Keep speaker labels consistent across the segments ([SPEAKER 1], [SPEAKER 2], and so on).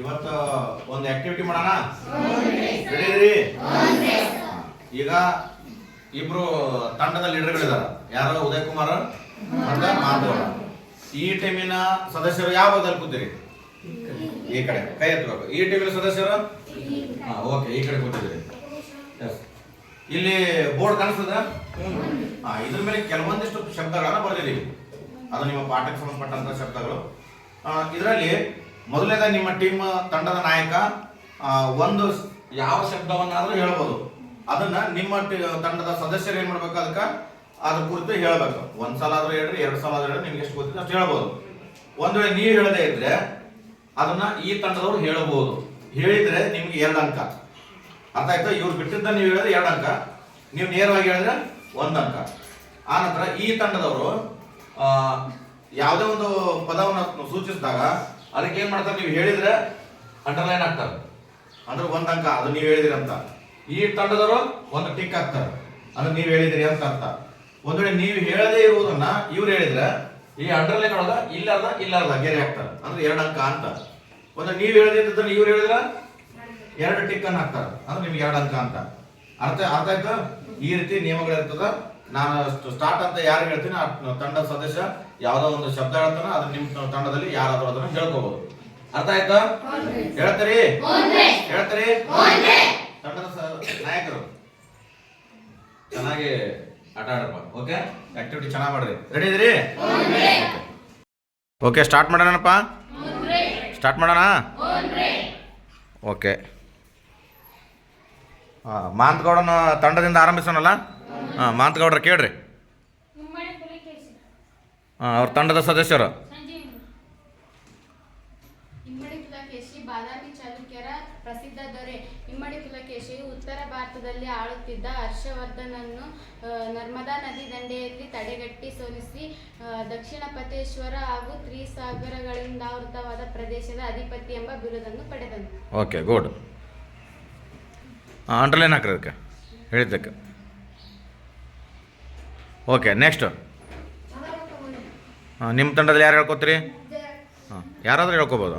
[SPEAKER 1] ಇವತ್ತು ಒಂದು ಆಕ್ಟಿವಿಟಿ ಮಾಡೋಣ. ರೆಡಿ ಇದ್ರಿ? ಈಗ ಇಬ್ರು ತಂಡದ ಲೀಡರ್ಗಳಿದ್ದಾರೆ. ಯಾರು? ಉದಯ್ ಕುಮಾರ್ ಮತ್ತೆ ಮಾಧವ. ಈ ಟೀಮಿನ ಸದಸ್ಯರು ಯಾವ ಭಾಗದಲ್ಲಿ ಕೂತೀರಿ? ಈ ಕಡೆ ಕೈ ಎತ್ತಬೇಕು. ಈ ಟೀಮಿನ ಸದಸ್ಯರು ಓಕೆ, ಈ ಕಡೆ ಕೂತಿದ್ದೀರಿ. ಇಲ್ಲಿ ಬೋರ್ಡ್ ಕಾಣಿಸ್ತದ? ಇದ್ರ ಮೇಲೆ ಕೆಲವೊಂದಿಷ್ಟು ಶಬ್ದಗಳನ್ನ ಬರೆದಿದ್ದೀವಿ. ಅದು ನಿಮ್ಮ ಪಾಠಕ್ಕೆ ಸಂಬಂಧಪಟ್ಟಂತ ಶಬ್ದಗಳು. ಇದರಲ್ಲಿ ಮೊದಲನೇದ ನಿಮ್ಮ ಟೀಮ್ ತಂಡದ ನಾಯಕ ಒಂದು ಯಾವ ಶಬ್ದವನ್ನಾದ್ರೂ ಹೇಳ್ಬೋದು. ಅದನ್ನ ನಿಮ್ಮ ತಂಡದ ಸದಸ್ಯರು ಏನ್ ಮಾಡ್ಬೇಕು, ಅದಕ್ಕೆ ಅದ್ರ ಕುರಿತು ಹೇಳ್ಬೇಕು. ಒಂದ್ಸಲ ಆದ್ರೂ ಹೇಳ್ರಿ, 2 ಸಲ ಆದ್ರೂ ಹೇಳ್ರಿ, ನಿಮ್ಗೆ ಎಷ್ಟು ಗೊತ್ತಿದೆ ಅಷ್ಟು ಹೇಳ್ಬೋದು. ಒಂದ್ ವೇಳೆ ನೀವು ಹೇಳದೇ ಇದ್ರೆ ಅದನ್ನ ಈ ತಂಡದವ್ರು ಹೇಳ್ಬೋದು. ಹೇಳಿದ್ರೆ ನಿಮ್ಗೆ 2 ಅಂಕ. ಅರ್ಥ ಆಯ್ತಾ? ಇವ್ರು ಬಿಟ್ಟಿದ್ದ ನೀವು ಹೇಳಿದ್ರೆ 2 ಅಂಕ, ನೀವು ನೇರವಾಗಿ ಹೇಳಿದ್ರೆ 1 ಅಂಕ. ಆ ನಂತರ ಈ ತಂಡದವರು ಯಾವುದೇ ಒಂದು ಪದವನ್ನು ಸೂಚಿಸಿದಾಗ ಅದಕ್ಕೆ ಏನ್ ಮಾಡ್ತಾರೆ, ನೀವು ಹೇಳಿದ್ರೆ ಅಂಡರ್ಲೈನ್ ಆಗ್ತಾರೆ, ಅಂದ್ರೆ 1 ಅಂಕ, ಅದು ನೀವು ಹೇಳಿದಿರಿ ಅಂತ. ಈ ತಂಡದವರು 1 ಟಿಕ್ ಹಾಕ್ತಾರೆ, ಅಂದ್ರೆ ನೀವು ಹೇಳಿದಿರಿ ಅಂತ ಅರ್ಥ. ಒಂದ್ ವೇಳೆ ನೀವು ಹೇಳದೇ ಇರುವುದನ್ನ ಇವ್ರು ಹೇಳಿದ್ರೆ ಈ ಅಂಡರ್ಲೈನ್ ಒಳಗ ಇಲ್ಲಾರ್ದ ಗೆರೆ ಹಾಕ್ತಾರೆ, ಅಂದ್ರೆ 2 ಅಂಕ ಅಂತ. ಒಂದು ನೀವು ಹೇಳದೇ ಇದ್ದದನ್ನ ಇವ್ರು ಹೇಳಿದ್ರೆ 2 ಟಿಕ್ ಅನ್ನು ಹಾಕ್ತಾರೆ, ಅಂದ್ರೆ ನಿಮ್ಗೆ 2 ಅಂಕ ಅಂತ. ಅರ್ಥ ಆಯ್ತಾ? ಈ ರೀತಿ ನಿಯಮಗಳಿರ್ತದ. ನಾನು ಸ್ಟಾರ್ಟ್ ಅಂತ ಯಾರು ಹೇಳ್ತೀನಿ ಆ ತಂಡದ ಸದಸ್ಯ ಯಾವ್ದೋ ಒಂದು ಶಬ್ದ ಹೇಳ್ತಾನ, ಅದು ನಿಮ್ಮ ತಂಡದಲ್ಲಿ ಯಾರಾದ್ರೂ ಅದನ್ನ ಹೇಳ್ಕೋಬಹುದು. ಅರ್ಥ ಆಯ್ತಾ? ಹೇಳ್ತೀರಿ? ತಂಡದ ನಾಯಕರು ಚೆನ್ನಾಗಿ ಆಟ ಆಡಪ್ಪ. ಓಕೆ, ಆಕ್ಟಿವಿಟಿ ಚೆನ್ನಾಗಿ ಮಾಡ್ರಿ. ರೆಡಿ ಇದ್ರಿ? ಓಕೆ, ಸ್ಟಾರ್ಟ್ ಮಾಡೋಣಪ್ಪ. ಸ್ಟಾರ್ಟ್ ಮಾಡೋಣ. ಓಕೆ, ಮಾಂತಗೌಡನ ತಂಡದಿಂದ ಆರಂಭಿಸೋಣಲ್ಲ. ಮಾಂತಗೌಡ್ರ ಕೇಳ್ರಿ. ಅವ್ರ ತಂಡದ ಸದಸ್ಯರು.
[SPEAKER 2] ಇಮ್ಮಡಿ ಪುಲಕೇಶಿ ಬಾದಾಮಿ ಚಾಲುಕ್ಯರ ಪ್ರಸಿದ್ಧ ದೊರೆ. ಇಮ್ಮಡಿ ಪುಲಕೇಶಿಯು ಉತ್ತರ ಭಾರತದಲ್ಲಿ ಆಳುತ್ತಿದ್ದ ಹರ್ಷವರ್ಧನನ್ನು ನರ್ಮದಾ ನದಿ ದಂಡೆಯಲ್ಲಿ ತಡೆಗಟ್ಟಿ ಸೋಲಿಸಿ ದಕ್ಷಿಣ ಪಥೇಶ್ವರ ಹಾಗೂ ತ್ರಿಸಾಗರಗಳಿಂದಾವೃತವಾದ ಪ್ರದೇಶದ ಅಧಿಪತಿ ಎಂಬ ಬಿರುದನ್ನು ಪಡೆದನು.
[SPEAKER 1] Okay, good. ಅಂಡರ್ಲೈನ್ ಹಾಕ್ರಿ ಅದಕ್ಕೆ ಹೇಳಿದ್ದಕ್ಕೆ. ಓಕೆ, ನೆಕ್ಸ್ಟ್ ನಿಮ್ಮ ತಂಡದಲ್ಲಿ ಯಾರು ಹೇಳ್ಕೊತೀರಿ? ಯಾರಾದ್ರೂ ಹೇಳ್ಕೊಬೋದು.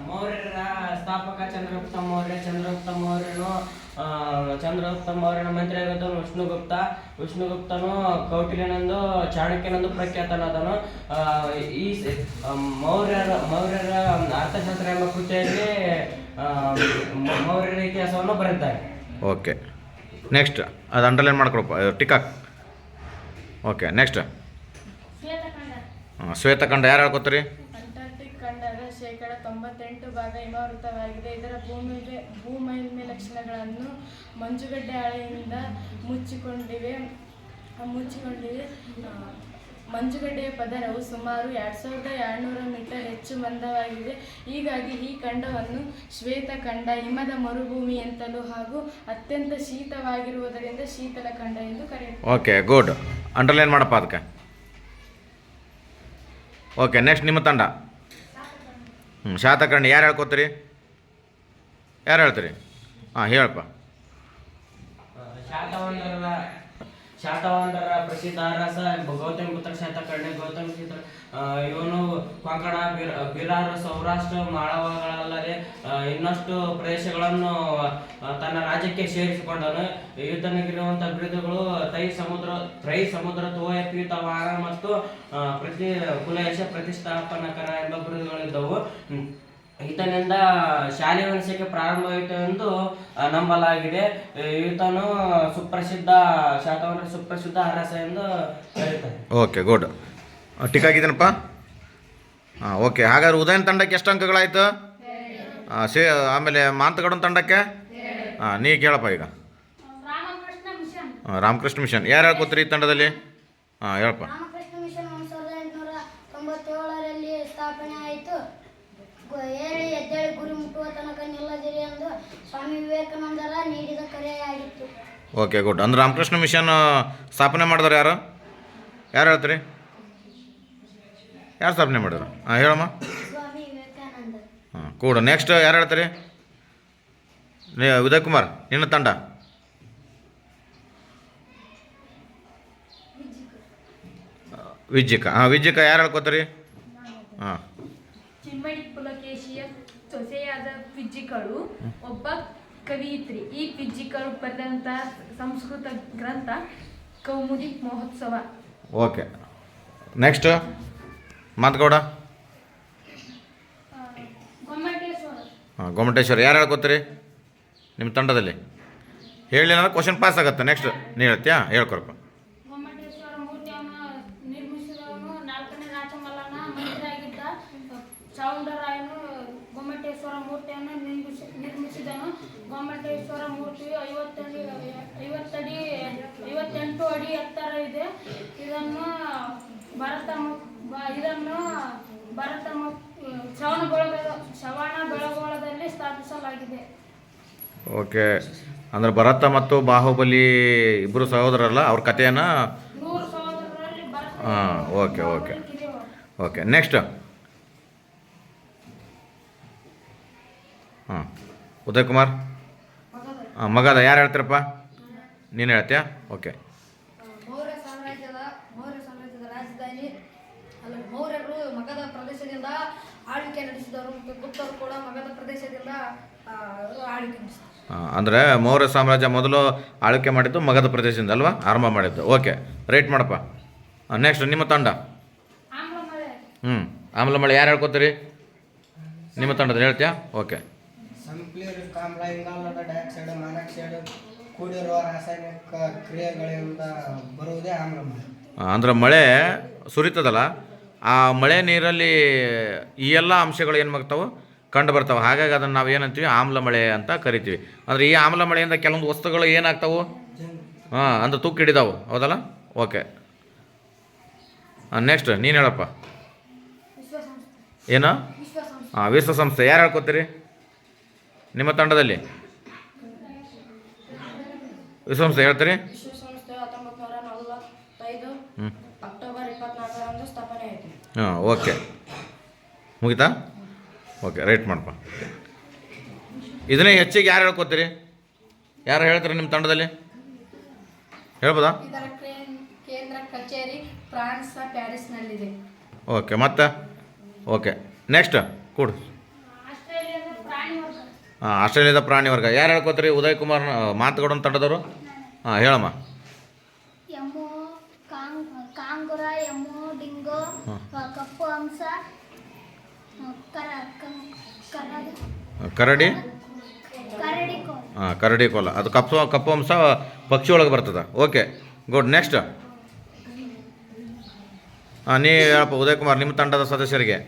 [SPEAKER 3] ಮೌರ್ಯರ ಸ್ಥಾಪಕ ಚಂದ್ರಗುಪ್ತ ಮೌರ್ಯ. ಚಂದ್ರಗುಪ್ತ ಮೌರ್ಯನ ಮಂತ್ರಿ ಆಗಿದ್ದನು ವಿಷ್ಣುಗುಪ್ತನು ಕೌಟಿಲ್ಯನೆಂದು ಚಾಣಕ್ಯನೆಂದು ಪ್ರಖ್ಯಾತನಾದನು. ಈ ಮೌರ್ಯರ ಅರ್ಥಶಾಸ್ತ್ರ ಎಂಬ ಕೃತಿಯಲ್ಲಿ ಮೌರ್ಯರ ಇತಿಹಾಸವನ್ನು ಬರೆದಿದ್ದಾರೆ.
[SPEAKER 1] ಓಕೆ, ನೆಕ್ಸ್ಟ್ ಅದು ಅಂಡರ್ಲೈನ್ ಮಾಡ್ಕೊಳಪ್ಪ, ಟಿಕಾಕ್. ಓಕೆ, ನೆಕ್ಸ್ಟ್ ಶ್ವೇತಖಂಡ ಯಾರು ಹೇಳ್ಕೊತೀರಿ?
[SPEAKER 2] ಅಂಟಾರ್ಟಿಕ್ ಖಂಡದ 98% ಭಾಗ ಹಿಮಾವೃತವಾಗಿದೆ. ಇದರ ಭೂಮೇಲ್ಮೈ ಲಕ್ಷಣಗಳನ್ನು ಮಂಜುಗಡ್ಡೆ ಹಾಳೆಯಿಂದ ಮುಚ್ಚಿಕೊಂಡಿವೆ. ಮಂಜುಗಡ್ಡೆಯ ಪದರವು ಸುಮಾರು 2200 ಮೀಟರ್ ಹೆಚ್ಚು ಮಂದವಾಗಿದೆ. ಹೀಗಾಗಿ ಈ ಖಂಡವನ್ನು ಶ್ವೇತಖಂಡ, ಹಿಮದ ಮರುಭೂಮಿ ಎಂತಲೂ ಹಾಗೂ ಅತ್ಯಂತ ಶೀತವಾಗಿರುವುದರಿಂದ ಶೀತಲ ಖಂಡ ಎಂದು ಕರೆಯುತ್ತಾರೆ.
[SPEAKER 1] Okay, good. ಅಂಡರ್ಲೈನ್ ಮಾಡಪ್ಪ ಅದಕ್ಕೆ. ಓಕೆ, ನೆಕ್ಸ್ಟ್ ನಿಮ್ಮ ತಂಡ. ಶಾತಖಂಡ ಯಾರು ಹೇಳ್ಕೊತೀರಿ? ಯಾರು ಹೇಳ್ತೀರಿ? ಹೇಳಪ್ಪ.
[SPEAKER 3] ಶಾತವಾಹನರ ಪ್ರಸಿದ್ಧ ಅರಸ ಗೌತಮಿಪುತ್ರ ಶಾತಕರ್ಣಿ. ಇವನು ಕೊಂಕಣ, ಬಿರಾರ್, ಸೌರಾಷ್ಟ್ರ, ಮಾಳವಗಳಲ್ಲದೆ ಇನ್ನಷ್ಟು ಪ್ರದೇಶಗಳನ್ನು ತನ್ನ ರಾಜ್ಯಕ್ಕೆ ಸೇರಿಸಿಕೊಂಡನು. ಈತನಿಗಿರುವಂತಹ ಬಿರುದುಗಳು ತ್ರೈ ಸಮುದ್ರ ತೋಯ ಪೀತವಾಹನ ಮತ್ತು ಕುಲಯಶ ಪ್ರತಿಷ್ಠಾಪನಕರ ಎಂಬ ಬಿರುದುಗಳಿದ್ದವು. ಈತನಿಂದ ಶಾಲೆ ವಂಶಕ್ಕೆ ಪ್ರಾರಂಭವಾಯಿತು ಎಂದು ನಂಬಲಾಗಿದೆ. ಈತನು ಶಾತವಾಹನರ ಸುಪ್ರಸಿದ್ಧ ಅರಸ ಎಂದು ಕರೀತಾರೆ.
[SPEAKER 1] Okay, good. ಟಿಕಾಗಿದ್ದೇನಪ್ಪ. ಓಕೆ, ಹಾಗಾದ್ರೆ ಉದಯನ್ ತಂಡಕ್ಕೆ ಎಷ್ಟು ಅಂಕಗಳಾಯ್ತು? ಆಮೇಲೆ ಮಾಂತಗೌಡನ ತಂಡಕ್ಕೆ ನೀ ಕೇಳಪ್ಪ ಈಗ. ರಾಮಕೃಷ್ಣ ಮಿಷನ್ ಯಾರು ಹೇಳ್ಕೊತೀರಿ ಈ ತಂಡದಲ್ಲಿ? ಹೇಳಪ್ಪ.
[SPEAKER 4] ರಾಮಕೃಷ್ಣ ಮಿಷನ್ 1897ರಲ್ಲಿ ಸ್ಥಾಪನೆ ಆಯಿತು. ಏಳಿ ಎದ್ದೇಳಿ ಗುರಿ ಮುಟ್ಟುವ ತನಕ ನಿಲ್ಲದಿರಿ ಎಂದು ಸ್ವಾಮಿ ವಿವೇಕಾನಂದರ ನೀಡಿದ ಕರೆಯಾಗಿತ್ತು.
[SPEAKER 1] Okay, good. ಅಂದ್ರೆ ರಾಮಕೃಷ್ಣ ಮಿಷನ್ ಸ್ಥಾಪನೆ ಮಾಡಿದವ್ರು ಯಾರು ಹೇಳ್ತೀರಿ? ಯಾರು ಸ್ಥಾಪನೆ ಮಾಡಿದ್ರು? ಹೇಳಮ್ಮ.
[SPEAKER 4] ಸ್ವಾಮಿ ವಿವೇಕಾನಂದ.
[SPEAKER 1] ಕೂಡ. ನೆಕ್ಸ್ಟ್ ಯಾರು ಹೇಳ್ತೀರಿ? ಉದಯ್ ಕುಮಾರ್, ನಿನ್ನ ತಂಡ. ವಿಜ್ಜಿಕ. ವಿಜ್ಜಿಕ ಯಾರು ಹೇಳ್ಕೊತೀರಿ?
[SPEAKER 2] ಚಿಮ್ಮಡಿ ಪುಲಕೇಶಿಯ ಸೊಸೆಯಾದ ಪಿಜ್ಜಿಕಳು ಒಬ್ಬ ಕವಿಯಿತ್ರಿ. ಈ ಪಿಜ್ಜಿಕಳು ಬರೆದಂಥ ಸಂಸ್ಕೃತ ಗ್ರಂಥ ಕೌಮುದಿ ಮಹೋತ್ಸವ.
[SPEAKER 1] Okay, next Mathugowda.
[SPEAKER 2] ಗೊಮ್ಮಟೇಶ್ವರ.
[SPEAKER 1] ಗೊಮ್ಮಟೇಶ್ವರ ಯಾರು ಹೇಳ್ಕೊತೀರಿ ನಿಮ್ಮ ತಂಡದಲ್ಲಿ? ಹೇಳಿಲ್ಲ ಅಂದ್ರೆ ಕ್ವಶನ್ ಪಾಸ್ ಆಗುತ್ತೆ. ನೆಕ್ಸ್ಟ್ ನೀ ಹೇಳ್ತೀಯಾ? ಹೇಳ್ಕೊರಪ್ಪ.
[SPEAKER 2] ಗೊಮ್ಮಟೇಶ್ವರ ಮೂರ್ತಿಯನ್ನು ನಿರ್ಮಿಸಿದವನು 4ನೇ ರಾಜಮಲ್ಲನ ಮಂತ್ರಿಯಾಗಿದ್ದ ಚಾವುಂಡರಾಯನು ಗೊಮ್ಮಟೇಶ್ವರ ಮೂರ್ತಿಯನ್ನು ನಿರ್ಮಿಸಿದನು. ಗೊಮ್ಮಟೇಶ್ವರ ಮೂರ್ತಿಯು 58 ಅಡಿ ಎತ್ತರ ಇದೆ. ಇದನ್ನು ಶ್ರವಣ ಬೆಳಗೊಳದಲ್ಲಿ ಸ್ಥಾಪಿಸಲಾಗಿದೆ.
[SPEAKER 1] ಓಕೆ, ಅಂದ್ರೆ ಭರತ ಮತ್ತು ಬಾಹುಬಲಿ ಇಬ್ಬರು ಸಹೋದರಲ್ಲ, ಅವ್ರ ಕಥೆಯನ್ನು
[SPEAKER 2] 100 ಸಹೋದರರಲ್ಲಿ ಭರತ.
[SPEAKER 1] ಹಾಂ, ಓಕೆ ಓಕೆ ಓಕೆ. ನೆಕ್ಸ್ಟ್ ಹಾಂ, ಉದಯ್ ಕುಮಾರ್. ಮಗದ ಯಾರು ಹೇಳ್ತಾರಪ್ಪ? ನೀನು ಹೇಳ್ತೀಯಾ? ಓಕೆ.
[SPEAKER 5] ಮೌರ್ಯ ಸಾಮ್ರಾಜ್ಯದ ರಾಜಧಾನಿ ಮೌರ್ಯರು ಮಗಧ ಪ್ರದೇಶದಿಂದ ಆಳ್ವಿಕೆ ನಡೆಸಿದರು ಮತ್ತು ಗುಪ್ತರು ಕೂಡ ಮಗಧ ಪ್ರದೇಶದಿಂದ ಆಳ್ವಿಕೆ ನಡೆಸಿದರು.
[SPEAKER 1] ಅಂದರೆ ಮೌರ್ಯ ಸಾಮ್ರಾಜ್ಯ ಮೊದಲು ಆಳ್ವಿಕೆ ಮಾಡಿದ್ದು ಮಗಧ ಪ್ರದೇಶದಿಂದ ಅಲ್ವಾ ಆರಂಭ ಮಾಡಿದ್ದು. ಓಕೆ, ರೈಟ್ ಮಾಡಪ್ಪ. ನೆಕ್ಸ್ಟ್ ನಿಮ್ಮ ತಂಡ. ಆಮ್ಲಮಳೆ ಯಾರು ಹೇಳ್ಕೊತೀರಿ ನಿಮ್ಮ ತಂಡದಲ್ಲಿ? ಹೇಳ್ತೀಯಾ? ಓಕೆ.
[SPEAKER 6] ಸಂಪ್ಲೀರಿಕ ಆಮ್ಲ, ಇಂಗಾಲದ ಡೈಆಕ್ಸೈಡ್, ಮಾನಾಕ್ಸೈಡ್ ಕೂಡಿರುವ ರಾಸಾಯನಿಕ ಕ್ರಿಯೆಗಳಿಂದ ಬರುವುದೇ ಆಮ್ಲಮಳೆ.
[SPEAKER 1] ಅಂದ್ರೆ ಮಳೆ ಸುರಿತದಲ್ಲ, ಆ ಮಳೆ ನೀರಲ್ಲಿ ಈ ಎಲ್ಲ ಅಂಶಗಳು ಏನು ಮಾಡ್ತಾವೆ? ಕಂಡು ಬರ್ತಾವೆ. ಹಾಗಾಗಿ ಅದನ್ನು ನಾವು ಏನಂತೀವಿ? ಆಮ್ಲ ಮಳೆ ಅಂತ ಕರಿತೀವಿ. ಅಂದರೆ ಈ ಆಮ್ಲ ಮಳೆಯಿಂದ ಕೆಲವೊಂದು ವಸ್ತುಗಳು ಏನಾಗ್ತಾವೆ? ಅಂದ್ರೆ ತುಕ್ಕು ಹಿಡಿದಾವು, ಹೌದಲ್ಲ? ಓಕೆ. ನೆಕ್ಸ್ಟ್ ನೀನು ಹೇಳಪ್ಪ. ಏನು? ವಿಶ್ವಸಂಸ್ಥೆ ಯಾರು ಹೇಳ್ಕೊತೀರಿ ನಿಮ್ಮ ತಂಡದಲ್ಲಿ? ವಿಶ್ವಸಂಸ್ಥೆ ಹೇಳ್ತೀರಿ?
[SPEAKER 5] ವಿಶ್ವಸಂಸ್ಥೆ 1945 ಅಕ್ಟೋಬರ್ 24ರಂದು ಸ್ಥಾಪನೆ ಆಯಿತು.
[SPEAKER 1] ಹಾಂ, ಓಕೆ. ಮುಗಿತಾ? ಓಕೆ, ರೈಟ್ ಮಾಡಪ್ಪ. ಇದನ್ನೇ ಹೆಚ್ಚಿಗೆ ಯಾರು ಹೇಳ್ಕೊತೀರಿ? ಯಾರು ಹೇಳ್ತಾರೆ ನಿಮ್ಮ ತಂಡದಲ್ಲಿ? ಹೇಳ್ಬೋದಾ?
[SPEAKER 5] ಇದರ ಕೇಂದ್ರ ಕಚೇರಿ ಫ್ರಾನ್ಸ್ ಪ್ಯಾರಿಸ್ನಲ್ಲಿದೆ.
[SPEAKER 1] ಓಕೆ, ಮತ್ತೆ? ಓಕೆ, ನೆಕ್ಸ್ಟ್ ಕೊಡು. ಹಾಂ, ಆಸ್ಟ್ರೇಲಿಯಾದ ಪ್ರಾಣಿ ವರ್ಗ ಯಾರು ಹೇಳ್ಕೊತೀರಿ? ಉದಯ್ ಕುಮಾರ್ ಮಾತುಗೌಡನ ತಂಡದವರು. ಹಾಂ, ಹೇಳಮ್ಮ.
[SPEAKER 4] ಎಮ್ಮು, ಕಾಂಗುರ, ಎಮ್ಮು, ಡಿಂಗೋ, ಕಪ್ಪು ಹಂಸ,
[SPEAKER 1] ಕರಡಿ.
[SPEAKER 4] ಕರಡಿ ಕೋಲ.
[SPEAKER 1] ಹಾಂ, ಕರಡಿ ಕೋಲ. ಅದು ಕಪ್ಪು ಅಂಶ ಪಕ್ಷಿ ಒಳಗೆ ಬರ್ತದೆ. Okay, good. ನೆಕ್ಸ್ಟ್ ಹಾಂ, ನೀ ಹೇಳಪ್ಪ ಉದಯ್ ಕುಮಾರ್ ನಿಮ್ಮ ತಂಡದ ಸದಸ್ಯರಿಗೆ.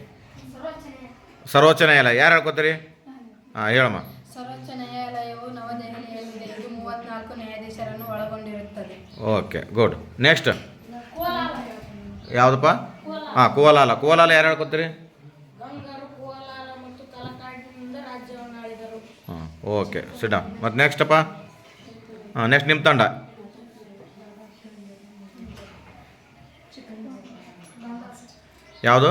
[SPEAKER 1] ಸರ್ವೋಚ್ಚ ನ್ಯಾಯಾಲಯ ಯಾರು ಹೇಳ್ಕೊತೀರಿ? ಹಾಂ, ಹೇಳಮ್ಮ.
[SPEAKER 5] ಸರ್ವೋಚ್ಚ ನ್ಯಾಯಾಲಯವು ನವದೆಹಲಿಯಲ್ಲಿದೆ. ಇದು 34 ನ್ಯಾಯಾಧೀಶರನ್ನು ಒಳಗೊಂಡಿರುತ್ತದೆ.
[SPEAKER 1] Okay, good. ನೆಕ್ಸ್ಟ್ ಯಾವುದಪ್ಪ? ಹಾಂ, ಕೋಲಾಲ ಯಾರು ಹೇಳ್ಕೊತೀರಿ?
[SPEAKER 2] ಗಂಗರು ಕೋಲಾರ ಮತ್ತು ತಲಕಾಡಿನಿಂದ ರಾಜ್ಯವನ್ನು ಆಳಿದರು.
[SPEAKER 1] ಹಾಂ, ಓಕೆ, ಸಿಡ. ಮತ್ತು ನೆಕ್ಸ್ಟಪ್ಪ? ಹಾಂ, ನೆಕ್ಸ್ಟ್ ನಿಮ್ಮ ತಂಡ. ಯಾವುದು?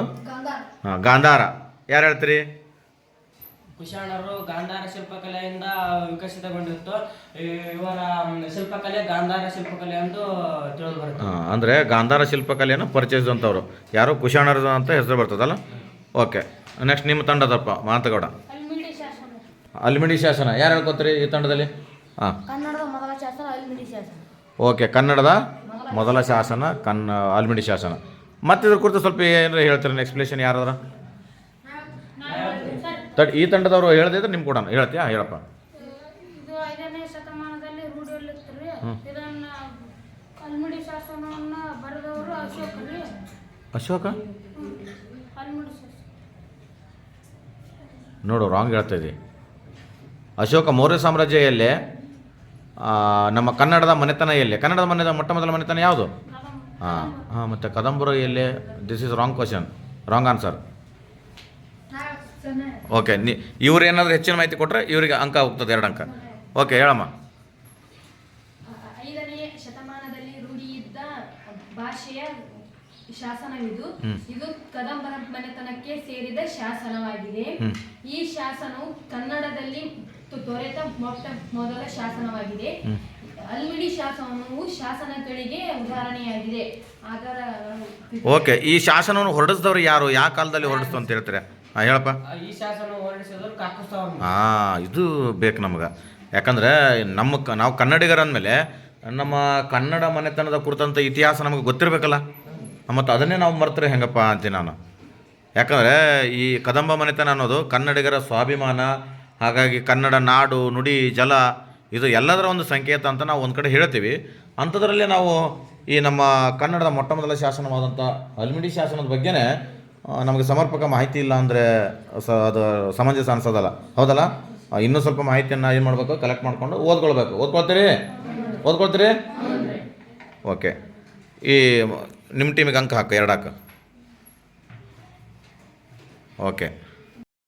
[SPEAKER 1] ಹಾಂ, ಗಾಂಧಾರ ಯಾರು ಹೇಳ್ತೀರಿ?
[SPEAKER 3] ಕುಶಾಣರು ಗಾಂಧಾರ ಶಿಲ್ಪಕಲೆಯಿಂದ ವಿಕಸಿತಗೊಂಡಿತ್ತು. ಇವರ ಶಿಲ್ಪಕಲೆ ಗಾಂಧಾರ ಶಿಲ್ಪಕಲೆ ಎಂದು ತಿಳಿದು ಬರುತ್ತೆ.
[SPEAKER 1] ಅಂದರೆ ಗಾಂಧಾರ ಶಿಲ್ಪಕಲೆಯನ್ನು ಪರಿಚಯಿಸಿದಂಥವ್ರು ಯಾರು? ಕುಶಾಣರು ಅಂತ ಹೆಸರು ಬರ್ತದಲ್ಲ. ಓಕೆ, ನೆಕ್ಸ್ಟ್ ನಿಮ್ಮ ತಂಡದಪ್ಪ ಮಾತುಗೌಡ. ಅಲ್ಮಿಡಿ ಶಾಸನ ಯಾರು ಹೇಳ್ಕೊತೀರಿ ಈ ತಂಡದಲ್ಲಿ? ಹಾಂ,
[SPEAKER 4] ಕನ್ನಡದ ಮೊದಲ ಶಾಸನ ಅಲ್ಮಿಡಿ ಶಾಸನ.
[SPEAKER 1] ಓಕೆ, ಕನ್ನಡದ ಮೊದಲ ಶಾಸನ ಅಲ್ಮಿಡಿ ಶಾಸನ. ಮತ್ತು ಇದ್ರ ಕುರಿತು ಸ್ವಲ್ಪ ಏನಾರ ಹೇಳ್ತೀರ? ಎಕ್ಸ್ಪ್ಲೇಷನ್ ಯಾರಾದ್ರ ಈ ತಂಡದವರು ಹೇಳದಿದ್ರೆ ನಿಮ್ಗೆ ಕೊಡೋಣ. ಹೇಳ್ತೀಯಾ? ಹೇಳಪ್ಪ.
[SPEAKER 2] ಇದು 5ನೇ ಶತಮಾನದಲ್ಲಿ ರೂಢಿಯಲ್ಲಿತ್ತು. ಇದನ್ನ ಅಲ್ಮಿಡಿ ಶಾಸನವನ್ನು ಬರೆದವರು
[SPEAKER 1] ಅಶೋಕ.
[SPEAKER 2] ಅಲ್ಮಿಡಿ ಶಾಸನ
[SPEAKER 1] ನೋಡು, ರಾಂಗ್ ಹೇಳ್ತಾ ಇದ್ದೀವಿ. ಅಶೋಕ ಮೌರ್ಯ ಸಾಮ್ರಾಜ್ಯ ಎಲ್ಲೇ? ನಮ್ಮ ಕನ್ನಡದ ಮನೆತನ ಎಲ್ಲೇ? ಕನ್ನಡದ ಮೊಟ್ಟ ಮೊದಲ ಮನೆತನ ಯಾವುದು? ಹಾಂ, ಮತ್ತು ಕದಂಬರು ಎಲ್ಲೇ? This is wrong question, wrong answer. Okay, ಇವ್ರು ಏನಾದರೂ ಹೆಚ್ಚಿನ ಮಾಹಿತಿ ಕೊಟ್ಟರೆ ಇವರಿಗೆ ಅಂಕ ಹೋಗ್ತದೆ, 2 ಅಂಕ. ಓಕೆ, ಹೇಳಮ್ಮ.
[SPEAKER 2] 5ನೇ ಶತಮಾನದಲ್ಲಿ ರೂಢಿಯಿದ್ದ ಭಾಷೆಯ ಶಾಸನವಿದು. ಇದು ಕದಂಬರ ಮನೆತನಕ್ಕೆ ಸೇರಿದ ಶಾಸನವಾಗಿದೆ. ಈ ಶಾಸನವು ಕನ್ನಡದಲ್ಲಿ ದೊರೆತ ಮೊದಲ ಶಾಸನವಾಗಿದೆ. ಅಲ್ಮಿಡಿ ಶಾಸನವು ಶಾಸನಗಳಿಗೆ ಉದಾಹರಣೆಯಾಗಿದೆ.
[SPEAKER 1] ಓಕೆ, ಈ ಶಾಸನವನ್ನು ಹೊರಡಿಸಿದವರು ಯಾರು? ಯಾವ ಕಾಲದಲ್ಲಿ ಹೊರಡಿಸ್ತು ಅಂತ ಹೇಳ್ತಾರೆ? ಹಾಂ ಹೇಳಪ್ಪ.
[SPEAKER 3] ಈ ಶಾಸನ ಹೊರಡಿಸಿದವರು ಕಾಕುಸ್ತವರು.
[SPEAKER 1] ಇದು ಬೇಕು ನಮ್ಗೆ. ಯಾಕಂದರೆ ನಾವು ಕನ್ನಡಿಗರ ಅಂದಮೇಲೆ ನಮ್ಮ ಕನ್ನಡ ಮನೆತನದ ಕುರಿತಂಥ ಇತಿಹಾಸ ನಮಗೆ ಗೊತ್ತಿರಬೇಕಲ್ಲ. ಮತ್ತು ಅದನ್ನೇ ನಾವು ಮರೆತರೆ ಹೆಂಗಪ್ಪ ಅಂತೀನಿ ನಾನು. ಯಾಕಂದರೆ ಈ ಕದಂಬ ಮನೆತನ ಅನ್ನೋದು ಕನ್ನಡಿಗರ ಸ್ವಾಭಿಮಾನ. ಹಾಗಾಗಿ ಕನ್ನಡ ನಾಡು ನುಡಿ ಜಲ ಇದು ಎಲ್ಲದರ ಒಂದು ಸಂಕೇತ ಅಂತ ನಾವು ಒಂದು ಕಡೆ ಹೇಳ್ತೀವಿ. ಅಂಥದ್ರಲ್ಲಿ ನಾವು ಈ ನಮ್ಮ ಕನ್ನಡದ ಮೊಟ್ಟ ಮೊದಲ ಶಾಸನವಾದಂಥ ಹಲ್ಮಿಡಿ ಶಾಸನದ ಬಗ್ಗೆನೇ ನಮಗೆ ಸಮರ್ಪಕ ಮಾಹಿತಿ ಇಲ್ಲ ಅಂದರೆ ಅದು ಸಮಂಜಸ ಅನ್ಸೋದಲ್ಲ, ಹೌದಲ್ಲ? ಇನ್ನೂ ಸ್ವಲ್ಪ ಮಾಹಿತಿಯನ್ನು ಏನು ಮಾಡಬೇಕು, ಕಲೆಕ್ಟ್ ಮಾಡಿಕೊಂಡು ಓದ್ಕೊಳ್ಬೇಕು. ಓದ್ಕೊಳ್ತೀರಿ? ಓಕೆ. ಈ ನಿಮ್ಮ ಟೀಮಿಗೆ ಅಂಕ ಹಾಕು, 2 ಹಾಕು. ಓಕೆ.